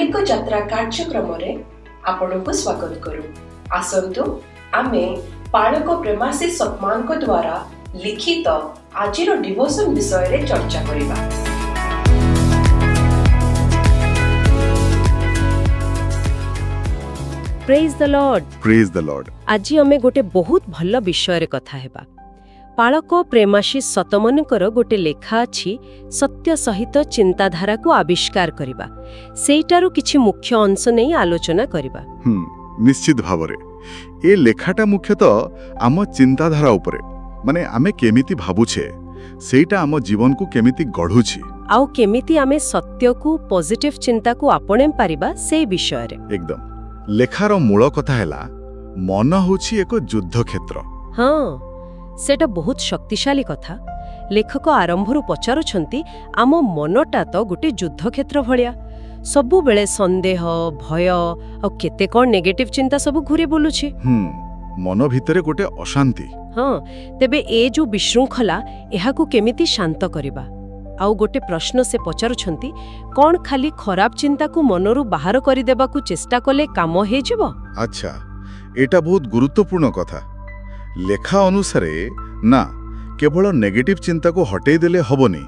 धार्मिक यात्रा कार्यक्रम रे आपनको स्वागत करू। आसंतु आमे पालक प्रेमाशीष सतमान को द्वारा लिखित आजिर डिवोशन विषय रे चर्चा करिबा। Praise the Lord. Praise the Lord. आज आमे गोटे बहुत भल विषय रे कथा हेबा। पालक प्रेमाशीष सतमनकर गोटे लेखा अछि सत्य सहित चिंताधारा को आविष्कार करिबा। सेइटारु किछि मुख्य अंश नै आलोचना करिबा। निश्चित भावरे ए लेखाटा मुख्यतः आम चिंताधारा उपरे, माने आमे केमिति भाबुछे सेइटा आम जीवन को केमिति गढुछि आउ केमिति आमे सत्य को पॉजिटिव चिंता को आपणे पारिबा से विषय रे। एकदम लेखार मूल कथा हैला मन होछि एको युद्ध क्षेत्र। हाँ, सेटा बहुत शक्तिशाली कथा। लेखक आरंभरू पचारुछंती आम मनटा तो गोटे युद्ध क्षेत्र भलिया, सबु बेले संदेह भय आ केते कोन नेगेटिव चिंता सब घुरे बोलुछि। मन भितरे गोटे अशांति। हाँ, तेबे ए जो विशृंखला एहा को केमिति शांत करिबा। आउ गोटे प्रश्न से पचारुछंती, कोन खाली खराब चिंता को मनरू बाहर करि देबा को चेष्टा कले काम हे जिवो? अच्छा, एटा बहुत गुरुत्वपूर्ण कथा। लेखा अनुसारे ना केवल नेगेटिव चिंता को हटेई देले हबनी,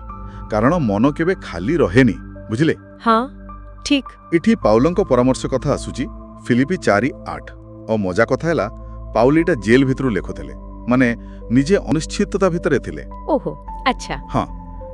कारण मन केबे खाली रहेनी, बुझिले? हाँ ठीक। इठी पाउलंको परामर्श कथा आसुची फिलिपी 4:8। और मजा कथा हैला पाउल इटा जेल भितरु लेखुथिले, माने निजे अनिश्चितता भितरे थिले। ओहो अच्छा। हाँ,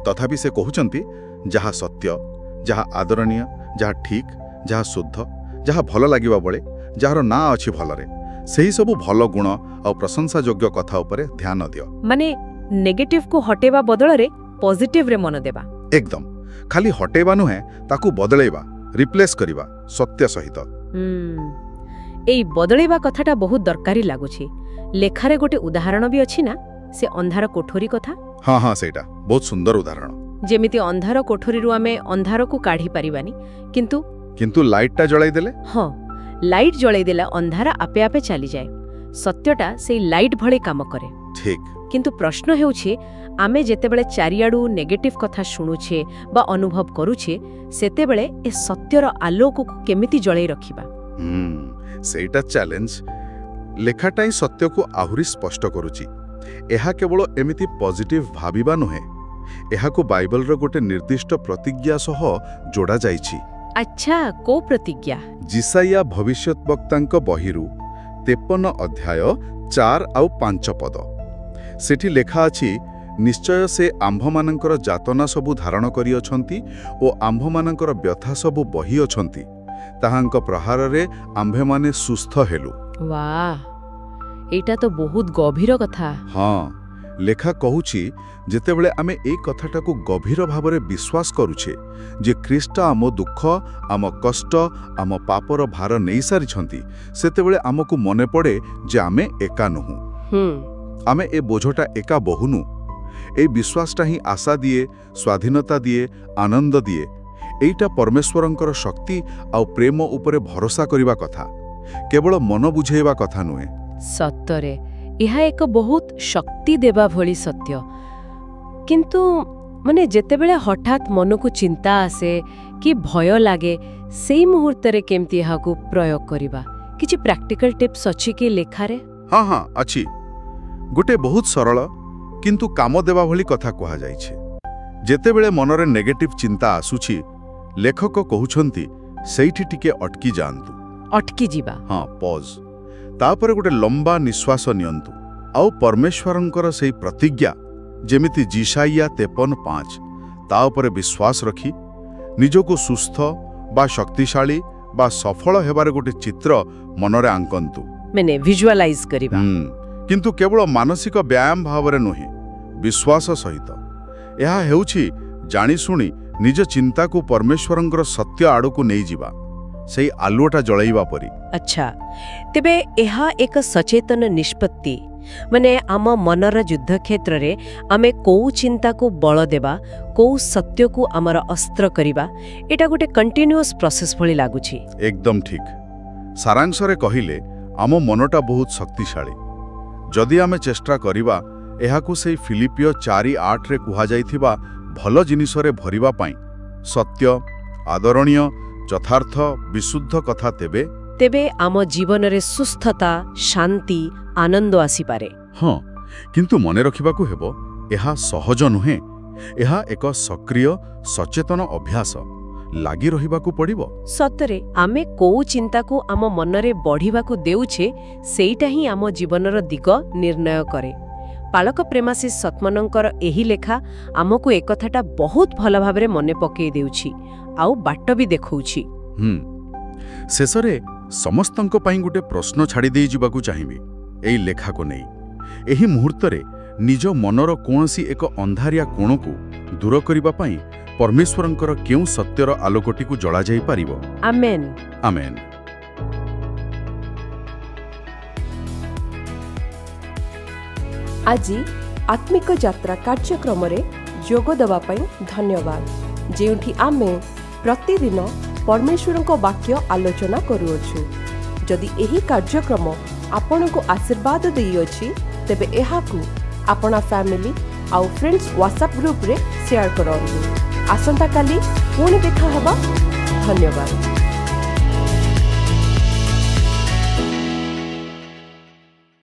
तथापि से कहउचंती जहा सत्य, जहा आदरणीय, जहा ठीक, जहा शुद्ध, जहा भल लागिबा बळे, जहार ना अछि भलरे, सेही सबु भल गुण और प्रशंसा योग्य कथा उपरे ध्यान दियो। माने नेगेटिव को हटेबा बदल रे पॉजिटिव रे मन देबा। एकदम खाली हटेबा नुहे, ताकू बदलेबा, रिप्लेस करिबा सत्य सहित। एई बदलेबा कथाटा बहुत दरकारी लागुछि। लेखारे गोटे उदाहरण भी अछि ना, से अंधार कोठरी कथा। हाँ हाँ, सेटा बहुत सुंदर उदाहरण। जेमिति अंधार कोठरी रु आमे अंधार को काढी परिबानी, किंतु लाइटटा जळाई देले। हाँ, लाइट जळाई देला अंधार आपे आपे चली जाए। सत्यटा से लाइट भले काम करे। ठीक। किंतु प्रश्न हेउछि, आमे जेतेबेले चारियाडू नेगेटिव कथा शुणुछे बा अनुभव करूछे, सेतेबेले ए सत्यर आलोक को केमिति जळाई रखिबा। सेटा चैलेंज। लेखाटाई सत्य को आहुरी स्पष्ट करूची। एहा केवल एमिति पॉजिटिव भाबिबा नुहे, एहा को बाइबल रो गोटे निर्दिष्ट प्रतिज्ञा सह जोड़ा जाईची। अच्छा, को प्रतिज्ञा? जिसाइया भविष्यद्वक्तांको बहिरू 53 अध्याय 4 और 5 पद। सेठी लेखा अछि, निश्चय से आंभमानंकर जातना सबु धारण करी अछंती ओ आंभमानंकर व्यथा सबु बही अछंती, ताहांक प्रहार रे आंभेमाने सुस्थ हेलु। वाह, एटा तो बहुत गभीर कथा। हाँ, लेखा कहूची जेतेबेले आमे ए कथाटा को गभीर भावरे विश्वास करूछे जे ख्रीष्ट आम दुख, आम कष्ट, आम पापर भार नहीं सारिछंती, सेतेबेले आमको मने पड़े जे आमे एका नहु। आमे ए बोझटा एका बहुनु। ए विश्वासटा ही आशा दिए, स्वाधीनता दिए, आनंद दिए। एइटा परमेश्वरंकर शक्ति आ प्रेम उपरे भरोसा करिबा कथा, केवल मन बुझेबा कथा नुहे। सत्तरे यह एक बहुत शक्ति देबा भली सत्य। किंतु माने जेतेबेले हठात मन को चिंता आसे कि भय लागे, सेई मुहूर्त रे केमती यहा को प्रयोग करिबा? किछि प्रैक्टिकल टिप्स अछि कि लेखारे? हाँ हाँ अछि। गोटे बहुत सरल किंतु काम देबा भली कथा कहा जाइछे। जेतेबेले मनरे नेगेटिव चिंता आसुछि, लेखक कहउछंती सेइठी टिके अटकी जांतु। अटकी जीवा? हाँ, पॉज। तापर गोटे लंबा निश्वास नियंतु आउ परमेश्वरंकर सेई प्रतिज्ञा जेमिति जिसाइया 53:5 ता उपरे विश्वास रखी निजको सुस्थ बा शक्तिशाली बा सफल हेबारे गोटे चित्र मनरे आंकंतु। माने विजुअलाइज करिबा। किंतु केवल मानसिक व्यायाम भावरे नुहे, विश्वास सहित। यह हेउछि जानी सुनी निज चिंता को परमेश्वरंकर सत्य आड़ो को नहीं जिबा, सेई आलुटा जळाइबा परी। अच्छा, तेबे एहा एक सचेतन निष्पत्ति, माने आम मनर युद्ध क्षेत्र रे आमे को चिंता को बल देबा, को सत्य को आमर अस्त्र करिबा, एटा गोटे कंटिन्यूअस प्रोसेस भली लागुछि। एकदम ठीक। सारांश रे कहिले आम मनटा बहुत शक्तिशाली। जदि आमे चेष्टा करिबा एहाकु सेई फिलिपियो 4:8 रे कुहा जाइथिबा भल जिनिसरे भरिबा पई, सत्य, आदरणीय, ଯଥାର୍ଥ ବିଶୁଦ୍ଧ କଥା ତେବେ ଆମ ଜୀବନରେ ସୁସ୍ଥତା ଶାନ୍ତି ଆନନ୍ଦ ଆସିପାରେ। ହଁ, କିନ୍ତୁ ମନେ ରଖିବାକୁ ହେବ ଏହା ସହଜ ନୁହେଁ। ଏହା ଏକ ସକ୍ରିୟ ସଚେତନ ଅଭ୍ୟାସ। ଲାଗି ରହିବାକୁ ପଡ଼ିବ। ସତରେ ଆମେ କୋଉ ଚିନ୍ତାକୁ ଆମ ମନରେ ବଢ଼ିବାକୁ ଦେଉଛେ ସେଇଟା ହିଁ ଆମ ଜୀବନର ଦିଗ ନିର୍ଣ୍ଣୟ କରେ। ପାଳକ ପ୍ରେମାଶିଷ ସତ୍ମନଙ୍କର ଏହି ଲେଖା ଆମକୁ ଏକଥାଟା ବହୁତ ଭଲ ଭାବରେ ମନେ ପକାଇ ଦେଉଛି ଆଉ ବାଟ ବି ଦେଖାଉଛି। ଶେଷରେ ସମସ୍ତଙ୍କ ପାଇଁ ଗୋଟେ ପ୍ରଶ୍ନ ଛାଡ଼ି ଦେଇଯିବାକୁ ଚାହିଁବି ଏଇ ଲେଖାକୁ ନେଇ। ଏହି ମୁହୂର୍ତ୍ତରେ ନିଜ ମନର କୌଣସି ଏକ ଅନ୍ଧାରିଆ କୋଣକୁ ଦୂର କରିବା ପାଇଁ ପରମେଶ୍ୱରଙ୍କର କେଉଁ ସତ୍ୟର ଆଲୋକଟିକୁ ଜଳାଯାଇପାରିବ? ଆମେନ୍। ଆମେନ୍। ଆଜି ଆତ୍ମିକ ଯାତ୍ରା କାର୍ଯ୍ୟକ୍ରମରେ ଯୋଗ ଦେବା ପାଇଁ ଧନ୍ୟବାଦ, ଯେଉଁଠି ଆମେ ପ୍ରତିଦିନ ପରମେଶ୍ୱରଙ୍କ ବାକ୍ୟ ଆଲୋଚନା କରୁଅଛୁ। ଯଦି ଏହି କାର୍ଯ୍ୟକ୍ରମ ଆପଣଙ୍କୁ ଆଶୀର୍ବାଦ ଦେଇଅଛି, ତେବେ ଏହାକୁ ଆପଣ ଫ୍ୟାମିଲି ଆଉ ଫ୍ରେଣ୍ଡସ୍ ହ୍ୱାଟ୍ସଆପ୍ ଗ୍ରୁପରେ ସେୟାର କରନ୍ତୁ। ଆସନ୍ତାକାଲି ପୁଣି ଦେଖା ହେବା। ଧନ୍ୟବାଦ।